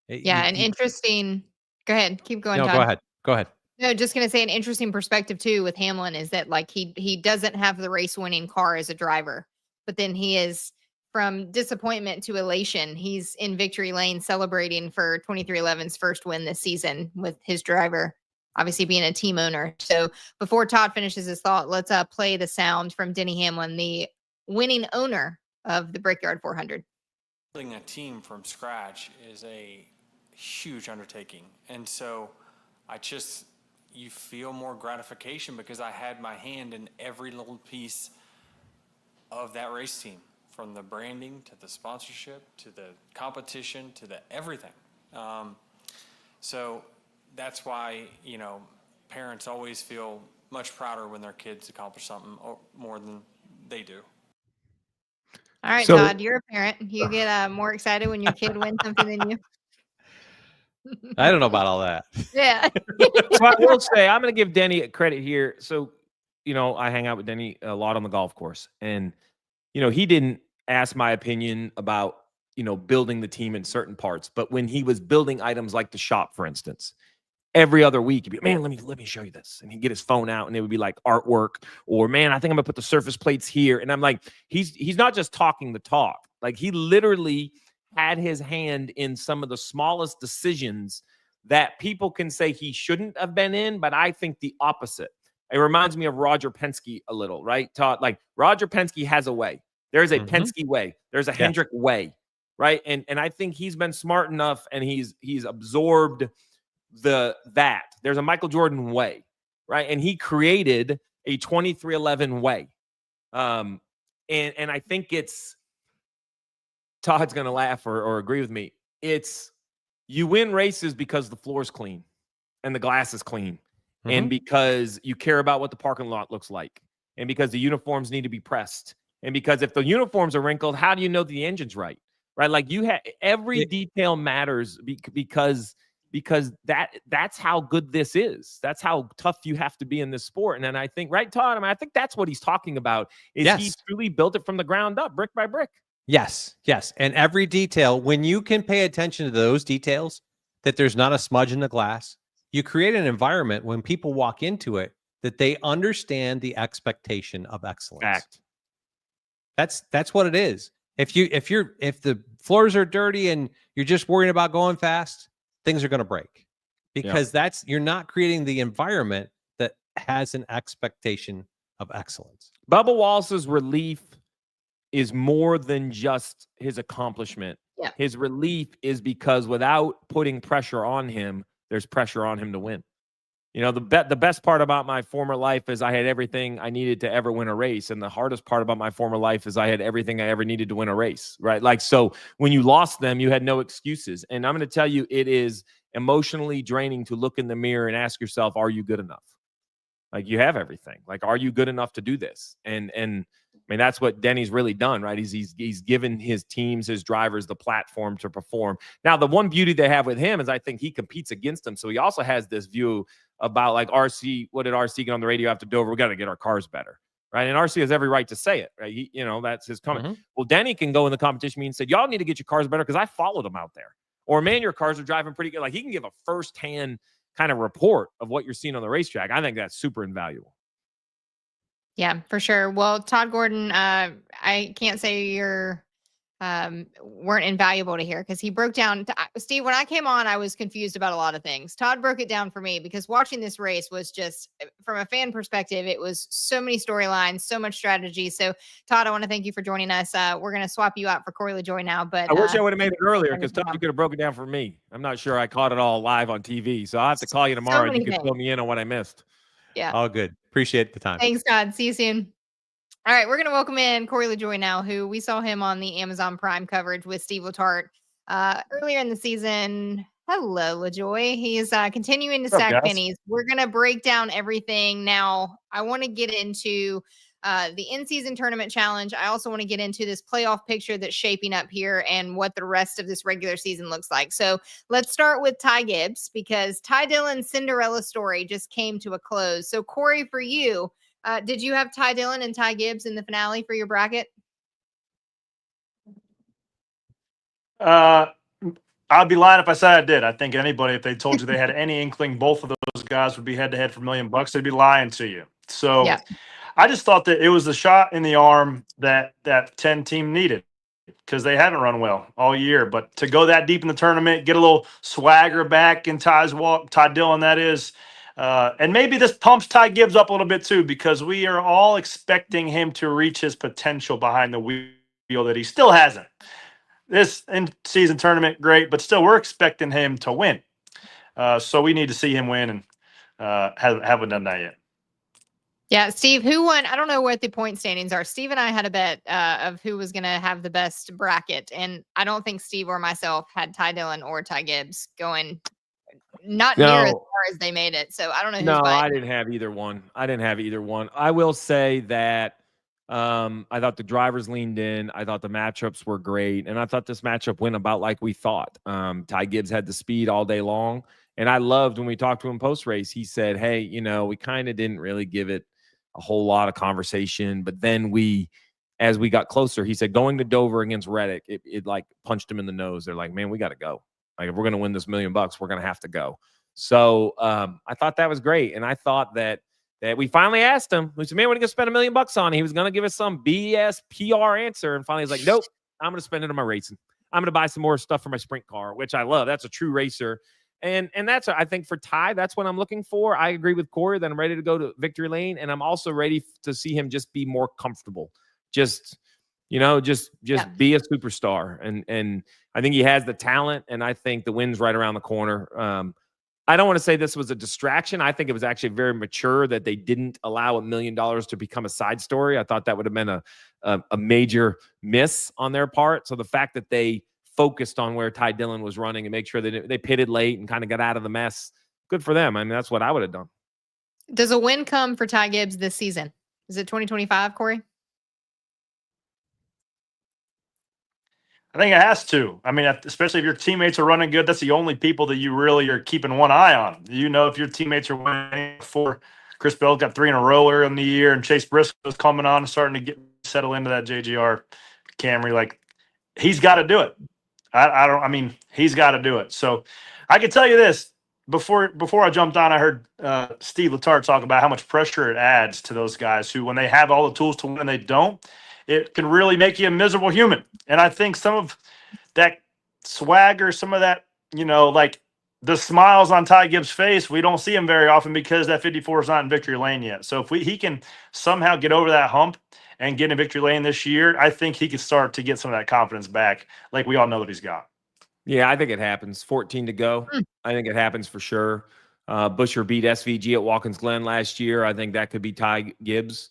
Yeah, and interesting. Go ahead. Keep going, No, Todd. Go ahead. No, just going to say an interesting perspective too with Hamlin is that like he doesn't have the race winning car as a driver, but then he is from disappointment to elation. He's in victory lane celebrating for 23XI's first win this season with his driver, obviously being a team owner. So before Todd finishes his thought, let's play the sound from Denny Hamlin, the winning owner of the Brickyard 400. Building a team from scratch is a huge undertaking. And so you feel more gratification because I had my hand in every little piece of that race team, from the branding to the sponsorship to the competition to the everything. So that's why, parents always feel much prouder when their kids accomplish something more than they do. All right, So- Todd, you're a parent. You get more excited when your kid wins something than you. I don't know about all that. Yeah. So I will say, I'm going to give Denny credit here. So, I hang out with Denny a lot on the golf course, and, he didn't ask my opinion about, building the team in certain parts, but when he was building items like the shop, for instance, every other week he'd be, man, let me show you this. And he'd get his phone out and it would be like artwork, or, man, I think I'm gonna put the surface plates here. And I'm like, he's not just talking the talk. Like, he literally had his hand in some of the smallest decisions that people can say he shouldn't have been in, but I think the opposite. It reminds me of Roger Penske a little, right, Todd? Like, Roger Penske has a way. There's a Penske way. There's a Hendrick way, right? And I think he's been smart enough, and he's absorbed that. There's a Michael Jordan way, right? And he created a 23XI way. And I think it's, Todd's going to laugh or agree with me. It's, you win races because the floor's clean and the glass is clean, and because you care about what the parking lot looks like, and because the uniforms need to be pressed, and because if the uniforms are wrinkled, how do you know the engine's right? Right? Like, you have every detail matters because that's how good this is. That's how tough you have to be in this sport. And then I think, right, Todd? I mean, I think that's what he's talking about. Is he truly built it from the ground up, brick by brick? Yes. And every detail, when you can pay attention to those details, that there's not a smudge in the glass, you create an environment when people walk into it that they understand the expectation of excellence. That's what it is. If the floors are dirty and you're just worrying about going fast, things are going to break, because you're not creating the environment that has an expectation of excellence. Bubba Wallace's relief is more than just his accomplishment. Yeah. His relief is because without putting pressure on him, there's pressure on him to win. The best part about my former life is I had everything I needed to ever win a race. And the hardest part about my former life is I had everything I ever needed to win a race, right? Like, so when you lost them, you had no excuses. And I'm going to tell you, it is emotionally draining to look in the mirror and ask yourself, are you good enough? Like, you have everything. Like, are you good enough to do this? And I mean, that's what Denny's really done, right? He's given his teams, his drivers, the platform to perform. Now, the one beauty they have with him is I think he competes against them. So he also has this view about, like, RC. What did RC get on the radio after Dover? We got to get our cars better, right? And RC has every right to say it, right? That's his comment. Well, Denny can go in the competition meeting and say, y'all need to get your cars better because I followed them out there. Or, man, your cars are driving pretty good. Like, he can give a firsthand kind of report of what you're seeing on the racetrack. I think that's super invaluable. Yeah, for sure. Well, Todd Gordon, I can't say you're weren't invaluable to hear, because he broke down. Steve, when I came on, I was confused about a lot of things. Todd broke it down for me, because watching this race was just, from a fan perspective, it was so many storylines, so much strategy. So, Todd, I want to thank you for joining us. We're going to swap you out for Corey LaJoie now. But I wish I would have made it earlier, because Todd, you could have broken it down for me. I'm not sure I caught it all live on TV. So I'll have to call you tomorrow and you can fill me in on what I missed. Yeah. All good. Appreciate the time. Thanks, Todd. See you soon. All right, we're going to welcome in Corey LaJoie now, who we saw him on the Amazon Prime coverage with Steve Letarte earlier in the season. Hello, LaJoie. He's continuing to What's up, stack guys? pennies. We're going to break down everything now. I want to get into the in-season tournament challenge. I also want to get into this playoff picture that's shaping up here and what the rest of this regular season looks like. So let's start with Ty Gibbs, because Ty Dillon's Cinderella story just came to a close. So Corey, for you, did you have Ty Dillon and Ty Gibbs in the finale for your bracket? I'd be lying if I said I did. I think anybody, if they told you they had any inkling both of those guys would be head to head for $1 million, they'd be lying to you. So Yeah. I just thought that it was the shot in the arm that 10 team needed, because they haven't run well all year. But to go that deep in the tournament, get a little swagger back in Ty's walk, Ty Dillon, that is. And maybe this pumps Ty Gibbs up a little bit too, because we are all expecting him to reach his potential behind the wheel that he still hasn't. This in-season tournament, great, but still we're expecting him to win. So we need to see him win, and haven't done that yet. Yeah, Steve, who won? I don't know what the point standings are. Steve and I had a bet of who was going to have the best bracket, and I don't think Steve or myself had Ty Dillon or Ty Gibbs going not near as far as they made it. So I don't know who's No, buying. I didn't have either one. I will say that I thought the drivers leaned in. I thought the matchups were great, and I thought this matchup went about like we thought. Ty Gibbs had the speed all day long, and I loved when we talked to him post-race. He said, hey, we kind of didn't really give it a whole lot of conversation, but then as we got closer, he said going to Dover against Reddick, it like punched him in the nose. They're like, man, we got to go. Like, if we're going to win this $1 million, we're going to have to go. So I thought that was great. And I thought that we finally asked him. We said, man, what are you going to spend $1 million on? He was going to give us some BS PR answer. And finally he's like, nope, I'm going to spend it on my racing. I'm going to buy some more stuff for my sprint car, which I love. That's a true racer. And that's, I think for Ty, that's what I'm looking for. I agree with Corey that I'm ready to go to victory lane. And I'm also ready to see him just be more comfortable. Just be a superstar. And I think he has the talent, and I think the win's right around the corner. I don't want to say this was a distraction. I think it was actually very mature that they didn't allow $1 million to become a side story. I thought that would have been a major miss on their part. So the fact that they focused on where Ty Dillon was running and make sure that they pitted late and kind of got out of the mess, good for them. I mean, that's what I would have done. Does a win come for Ty Gibbs this season? Is it 2025, Corey? I think it has to. I mean, especially if your teammates are running good, that's the only people that you really are keeping one eye on. If your teammates are winning. For Chris Bell's got 3 in a row earlier in the year, and Chase Briscoe's coming on and starting to settle into that JGR Camry. Like, he's got to do it. He's got to do it. So I can tell you this. Before I jumped on, I heard Steve Letarte talk about how much pressure it adds to those guys who, when they have all the tools to win, they don't. It can really make you a miserable human. And I think some of that swagger, some of that, like the smiles on Ty Gibbs' face, we don't see him very often because that 54 is not in victory lane yet. So if he can somehow get over that hump and get in victory lane this year, I think he could start to get some of that confidence back, like we all know that he's got. Yeah, I think it happens. 14 to go. I think it happens for sure. Busher beat SVG at Watkins Glen last year. I think that could be Ty Gibbs.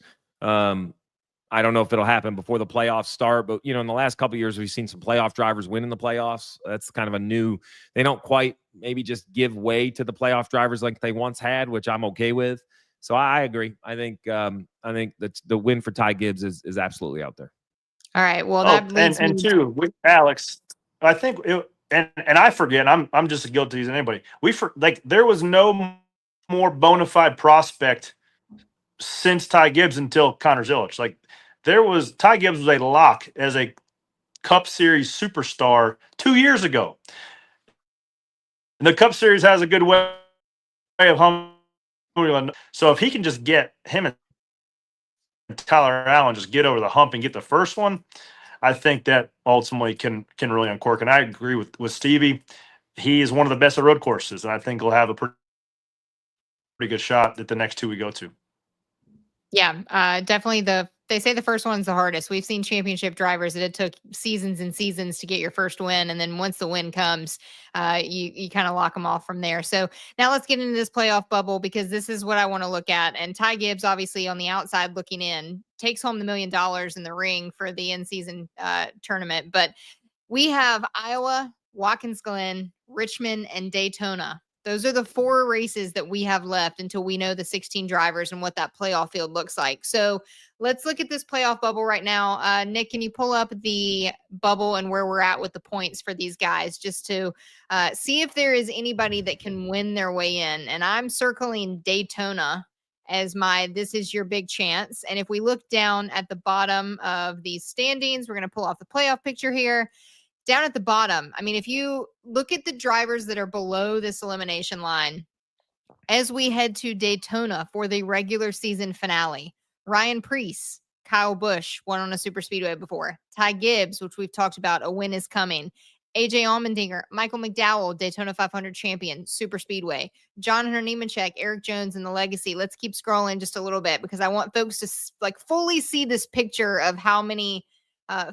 I don't know if it'll happen before the playoffs start, but in the last couple of years, we've seen some playoff drivers win in the playoffs. That's kind of they don't quite maybe just give way to the playoff drivers like they once had, which I'm okay with. So I agree. I think that the win for Ty Gibbs is absolutely out there. All right. Well, that leads and two, with Alex, I think and I forget, I'm just as guilty as anybody. There was no more bona fide prospect since Ty Gibbs until Connor Zilic. Like, Ty Gibbs was a lock as a Cup Series superstar 2 years ago. And the Cup Series has a good way of humbling. So if he can just get him and Tyler Allen just get over the hump and get the first one, I think that ultimately can really uncork. And I agree with Stevie. He is one of the best at road courses, and I think he'll have a pretty good shot at the next 2 we go to. Yeah, definitely. They say the first one's the hardest. We've seen championship drivers that it took seasons and seasons to get your first win, and then once the win comes, you kind of lock them off from there. So now let's get into this playoff bubble, because this is what I want to look at. And Ty Gibbs, obviously on the outside looking in, takes home the $1 million in the ring for the in-season tournament. But we have Iowa, Watkins Glen, Richmond, and Daytona. Those are the 4 races that we have left until we know the 16 drivers and what that playoff field looks like. So let's look at this playoff bubble right now. Nick, can you pull up the bubble and where we're at with the points for these guys just to see if there is anybody that can win their way in? And I'm circling Daytona as this is your big chance. And if we look down at the bottom of these standings, we're going to pull off the playoff picture here. Down at the bottom, I mean, if you look at the drivers that are below this elimination line, as we head to Daytona for the regular season finale, Ryan Preece, Kyle Busch won on a super speedway before. Ty Gibbs, which we've talked about, a win is coming. AJ Allmendinger, Michael McDowell, Daytona 500 champion, super speedway. John Hunter Nemechek, Eric Jones, and the legacy. Let's keep scrolling just a little bit because I want folks to fully see this picture of how many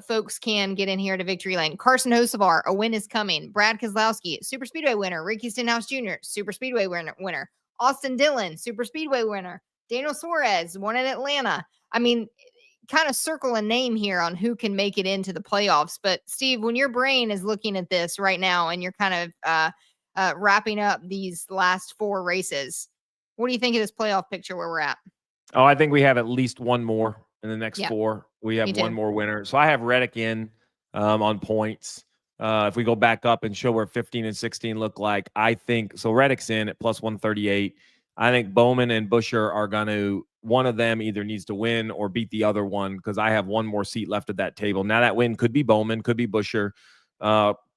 folks can get in here to victory lane. Carson Hocevar, a win is coming. Brad Keselowski, super speedway winner. Ricky Stenhouse Jr., super speedway winner. Austin Dillon, super speedway winner. Daniel Suarez won at Atlanta. I mean, kind of circle a name here on who can make it into the playoffs. But Steve, when your brain is looking at this right now and you're kind of wrapping up these last 4 races, what do you think of this playoff picture where we're at? Oh, I think we have at least one more in the next 4. We have Me one too. more winner. So I have Reddick in on points. If we go back up and show where 15 and 16 look like, I think so. Reddick's in at plus 138. I think Bowman and Buescher are going to, one of them either needs to win or beat the other one because I have one more seat left at that table. Now that win could be Bowman, could be Buescher.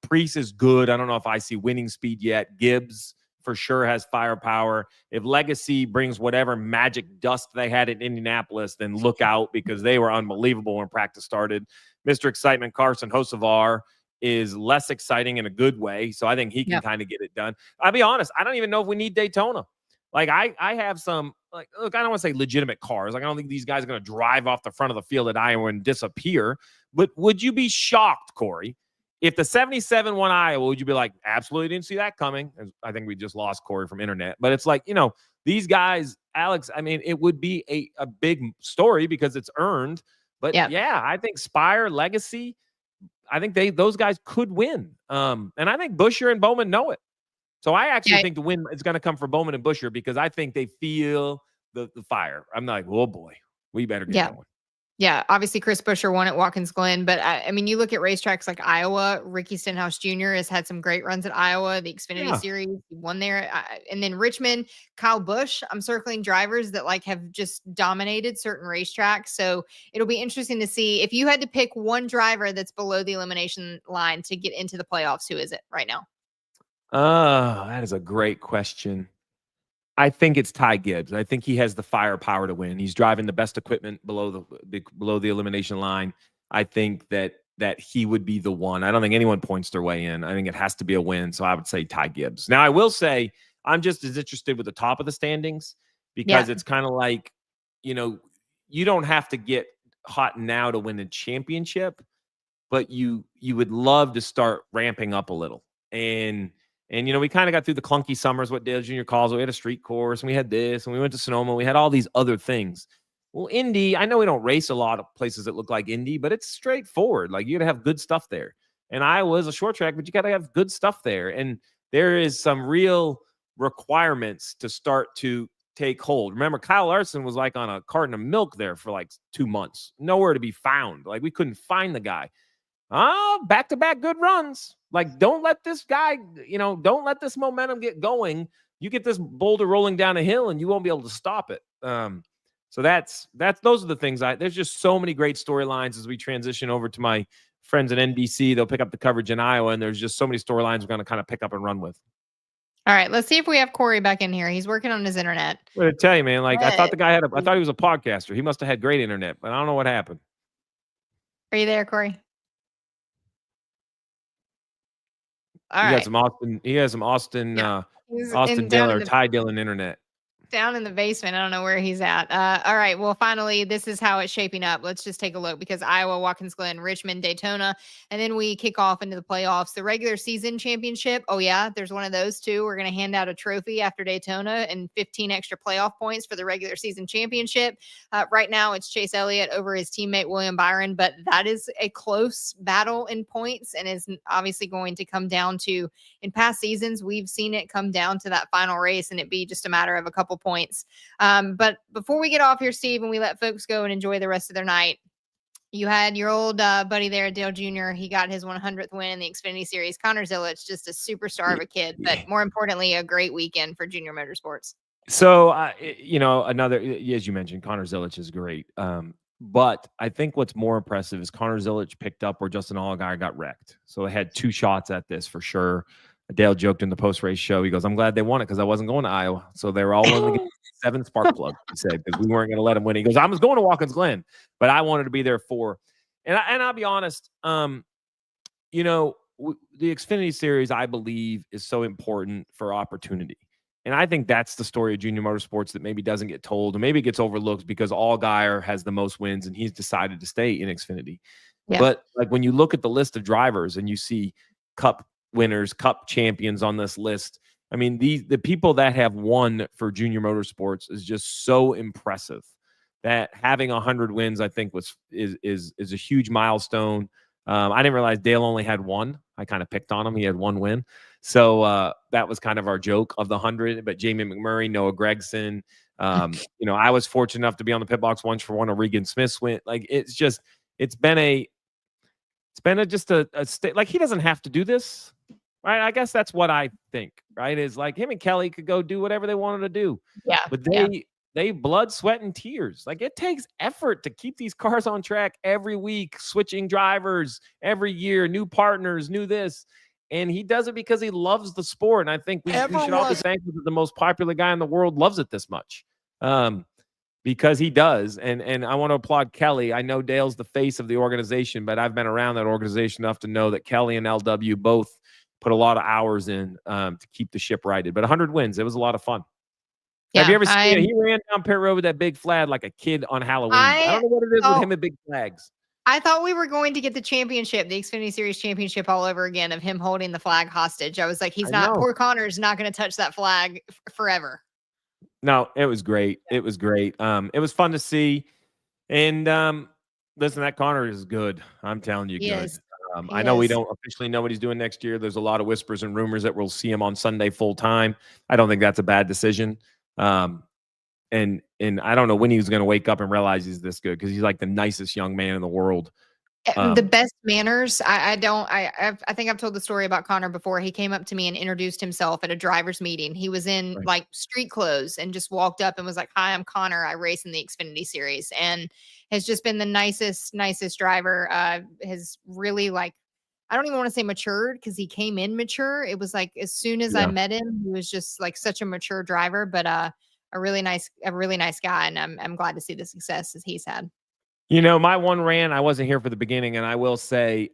Preece is good. I don't know if I see winning speed yet. Gibbs for sure has firepower. If Legacy brings whatever magic dust they had in Indianapolis, then look out because they were unbelievable when practice started. Mr. Excitement, Carson Hocevar, is less exciting in a good way. So I think he can kind of get it done. I'll be honest. I don't even know if we need Daytona. Like I have some, like, look, I don't want to say legitimate cars. Like I don't think these guys are going to drive off the front of the field at Iowa and disappear. But would you be shocked, Corey, if the 77 won Iowa? Would you be like, absolutely didn't see that coming? And I think we just lost Corey from internet. But it's like, these guys, Alex, I mean, it would be a big story because it's earned. But yeah, I think Spire, Legacy, I think those guys could win. And I think Buescher and Bowman know it. So I actually think the win is going to come for Bowman and Buescher because I think they feel the fire. I'm like, oh boy, we better get going. Yeah, obviously Chris Buescher won at Watkins Glen, but I mean, you look at racetracks like Iowa, Ricky Stenhouse Jr. has had some great runs at Iowa, the Xfinity Series, he won there. And then Richmond, Kyle Busch, I'm circling drivers that have just dominated certain racetracks. So it'll be interesting to see if you had to pick one driver that's below the elimination line to get into the playoffs, who is it right now? That is a great question. I think it's Ty Gibbs. I think he has the firepower to win. He's driving the best equipment below the elimination line. I think that he would be the one. I don't think anyone points their way in. I think it has to be a win. So I would say Ty Gibbs. Now I will say I'm just as interested with the top of the standings because it's kind of like, you don't have to get hot now to win a championship, but you would love to start ramping up a little. And we kind of got through the clunky summers, what Dale Jr. calls it. We had a street course, and we had this, and we went to Sonoma. We had all these other things. Well, Indy, I know we don't race a lot of places that look like Indy, but it's straightforward. Like, you got to have good stuff there. And Iowa is a short track, but you got to have good stuff there. And there is some real requirements to start to take hold. Remember, Kyle Larson was like on a carton of milk there for like 2 months. Nowhere to be found. Like, we couldn't find the guy. Back-to-back good runs. Like, don't let this guy, don't let this momentum get going. You get this boulder rolling down a hill and you won't be able to stop it. So those are the things. There's just so many great storylines as we transition over to my friends at NBC. They'll pick up the coverage in Iowa, and there's just so many storylines we're going to kind of pick up and run with. All right, let's see if we have Corey back in here. He's working on his internet. I'm going to tell you, man, like I thought the guy I thought he was a podcaster. He must have had great internet, but I don't know what happened. Are you there, Corey? He has some Austin Dillon or Ty Dillon internet. down in the basement. I don't know where he's at. All right. Well, finally, this is how it's shaping up. Let's just take a look because Iowa, Watkins Glen, Richmond, Daytona, and then we kick off into the playoffs. The regular season championship. Oh, yeah. There's one of those too. We're going to hand out a trophy after Daytona and 15 extra playoff points for the regular season championship. Right now, it's Chase Elliott over his teammate, William Byron, but that is a close battle in points and is obviously going to come down to, in past seasons, we've seen it come down to that final race and it be just a matter of a couple points. But before we get off here, Steve, and we let folks go and enjoy the rest of their night, you had your old buddy there, Dale Jr. He got his 100th win in the Xfinity Series. Connor Zilic, just a superstar of a kid, but more importantly, a great weekend for Junior Motorsports. So, another, as you mentioned, Connor Zilic is great. But I think what's more impressive is Connor Zilic picked up where Justin Allgaier got wrecked. So they had two shots at this for sure. Dale joked in the post-race show. He goes, I'm glad they won it because I wasn't going to Iowa. So they were all willing to get 7 spark plugs, he said, because we weren't going to let him win. He goes, I was going to Watkins Glen, but I wanted to be there for. And I'll be honest, the Xfinity Series, I believe, is so important for opportunity. And I think that's the story of Junior Motorsports that maybe doesn't get told, or maybe it gets overlooked because Allgaier has the most wins and he's decided to stay in Xfinity. Yeah. But like when you look at the list of drivers and you see Cup winners, Cup champions on this list, I mean, the people that have won for Junior Motorsports is just so impressive that having 100 wins, I think, is a huge milestone. I didn't realize Dale only had one. I kind of picked on him. He had one win. So that was kind of our joke of the 100. But Jamie McMurray, Noah Gragson, I was fortunate enough to be on the pit box once for one of Regan Smith's win. Like it's been a state. Like he doesn't have to do this, right? I guess that's what I think, right? Is like him and Kelly could go do whatever they wanted to do. Yeah. But they blood, sweat, and tears. Like it takes effort to keep these cars on track every week, switching drivers every year, new partners, new this. And he does it because he loves the sport. And I think we should all be thankful that the most popular guy in the world loves it this much. Because he does. And I want to applaud Kelly. I know Dale's the face of the organization, but I've been around that organization enough to know that Kelly and LW both put a lot of hours in to keep the ship righted. But 100 wins. It was a lot of fun. Yeah, have you ever seen it? He ran down pit road with that big flag like a kid on Halloween. I don't know what it is with him and big flags. I thought we were going to get the championship, the Xfinity Series championship all over again of him holding the flag hostage. I was like, poor Connor's not going to touch that flag forever. No, it was great. It was great. It was fun to see. And listen, that Connor is good. I'm telling you, good. I know we don't officially know what he's doing next year. There's a lot of whispers and rumors that we'll see him on Sunday full time. I don't think that's a bad decision. And I don't know when he was going to wake up and realize he's this good because he's like the nicest young man in the world. The best manners. I think I've told the story about Connor before. He came up to me and introduced himself at a driver's meeting. He was in like street clothes and just walked up and was like, "Hi, I'm Connor. I race in the Xfinity Series," and has just been the nicest driver. Has really I don't even want to say matured because he came in mature. It was like as soon as I met him, he was just like such a mature driver, but a really nice guy, and I'm glad to see the success that he's had. My one rant, I wasn't here for the beginning, and I will say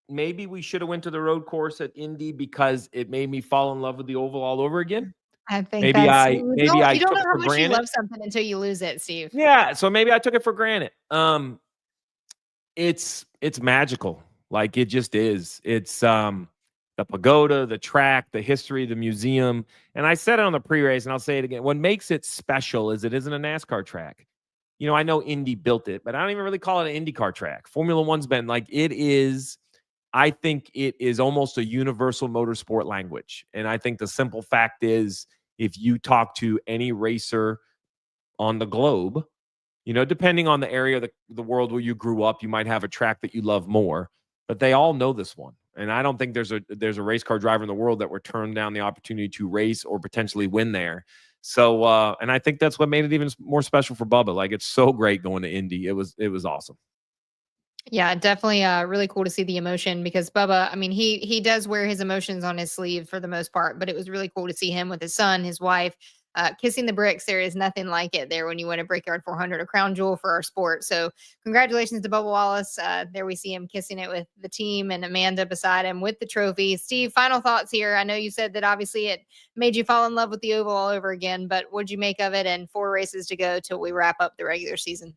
maybe we should have went to the road course at Indy because it made me fall in love with the oval all over again. I think you don't know how much you love something until you lose it, Steve. Yeah, so maybe I took it for granted. It's magical. Like it just is. It's the pagoda, the track, the history, the museum. And I said it on the pre-race, and I'll say it again. What makes it special is it isn't a NASCAR track. I know Indy built it, but I don't even really call it an IndyCar track. Formula One's been like it is. I think it is almost a universal motorsport language. And I think the simple fact is if you talk to any racer on the globe, depending on the area of the world where you grew up, you might have a track that you love more, but they all know this one. And I don't think there's a race car driver in the world that would turn down the opportunity to race or potentially win there. So, and I think that's what made it even more special for Bubba. Like, it's so great going to Indy. It was awesome. Yeah, definitely really cool to see the emotion because Bubba, I mean, he does wear his emotions on his sleeve for the most part, but it was really cool to see him with his son, his wife, kissing the bricks. There is nothing like it there when you win a Brickyard 400, a crown jewel for our sport. So congratulations to Bubba Wallace. There we see him kissing it with the team and Amanda beside him with the trophy. Steve, final thoughts here. I know you said that obviously it made you fall in love with the oval all over again, but what'd you make of it? And 4 races to go till we wrap up the regular season.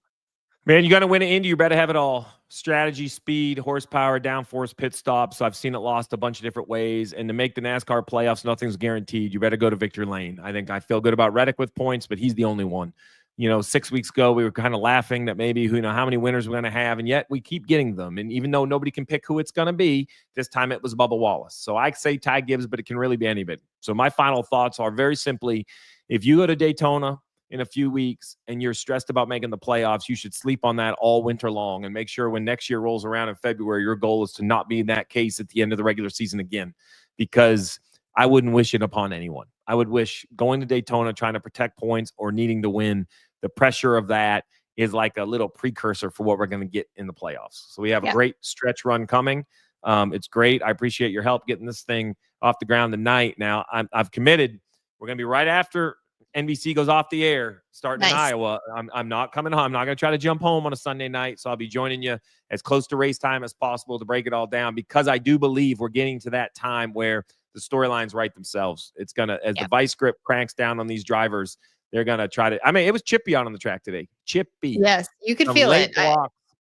Man, you got to win at Indy. You better have it all. Strategy, speed, horsepower, downforce, pit stops. So I've seen it lost a bunch of different ways. And to make the NASCAR playoffs, nothing's guaranteed. You better go to victory lane. I feel good about Reddick with points, but he's the only one. 6 weeks ago, we were kind of laughing that maybe how many winners we're going to have. And yet we keep getting them. And even though nobody can pick who it's going to be, this time it was Bubba Wallace. So I say Ty Gibbs, but it can really be anybody. So my final thoughts are very simply, if you go to Daytona in a few weeks and you're stressed about making the playoffs, you should sleep on that all winter long and make sure when next year rolls around in February, your goal is to not be in that case at the end of the regular season again, because I wouldn't wish it upon anyone. I would wish going to Daytona, trying to protect points or needing to win, the pressure of that is like a little precursor for what we're going to get in the playoffs. So we have a great stretch run coming. It's great. I appreciate your help getting this thing off the ground tonight. Now I've committed. We're going to be right after NBC goes off the air starting in Iowa. I'm not coming home. I'm not going to try to jump home on a Sunday night. So I'll be joining you as close to race time as possible to break it all down, because I do believe we're getting to that time where the storylines write themselves. It's going to, as the vice grip cranks down on these drivers, they're going to try to, it was chippy out on the track today. Chippy. Yes. You could feel it.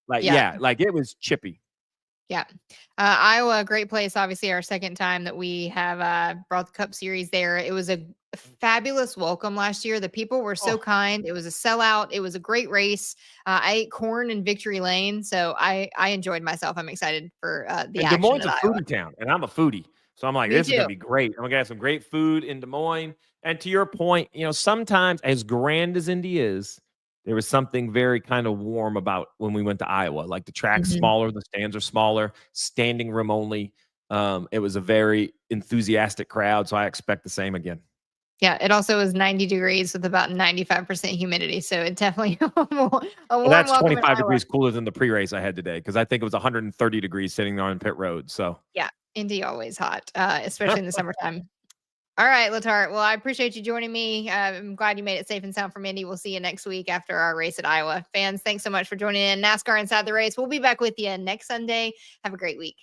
Like it was chippy. Yeah. Iowa, great place. Obviously, our second time that we have brought the Cup Series there. It was a fabulous welcome last year. The people were so kind. It was a sellout. It was a great race. I ate corn in Victory Lane, so I enjoyed myself. I'm excited for the action. Des Moines is a foodie town, and I'm a foodie. So I'm like, this is going to be great. I'm going to have some great food in Des Moines. And to your point, sometimes as grand as Indy is, there was something very kind of warm about when we went to Iowa. Like the track's smaller, the stands are smaller, standing room only. It was a very enthusiastic crowd, so I expect the same again. Yeah, it also was 90 degrees with about 95% humidity, so it definitely that's 25 degrees cooler than the pre-race I had today, because I think it was 130 degrees sitting there on pit road. So yeah, Indy always hot, especially in the summertime. All right, Letarte. Well, I appreciate you joining me. I'm glad you made it safe and sound from Indy. We'll see you next week after our race at Iowa. Fans, thanks so much for joining in NASCAR Inside the Race. We'll be back with you next Sunday. Have a great week.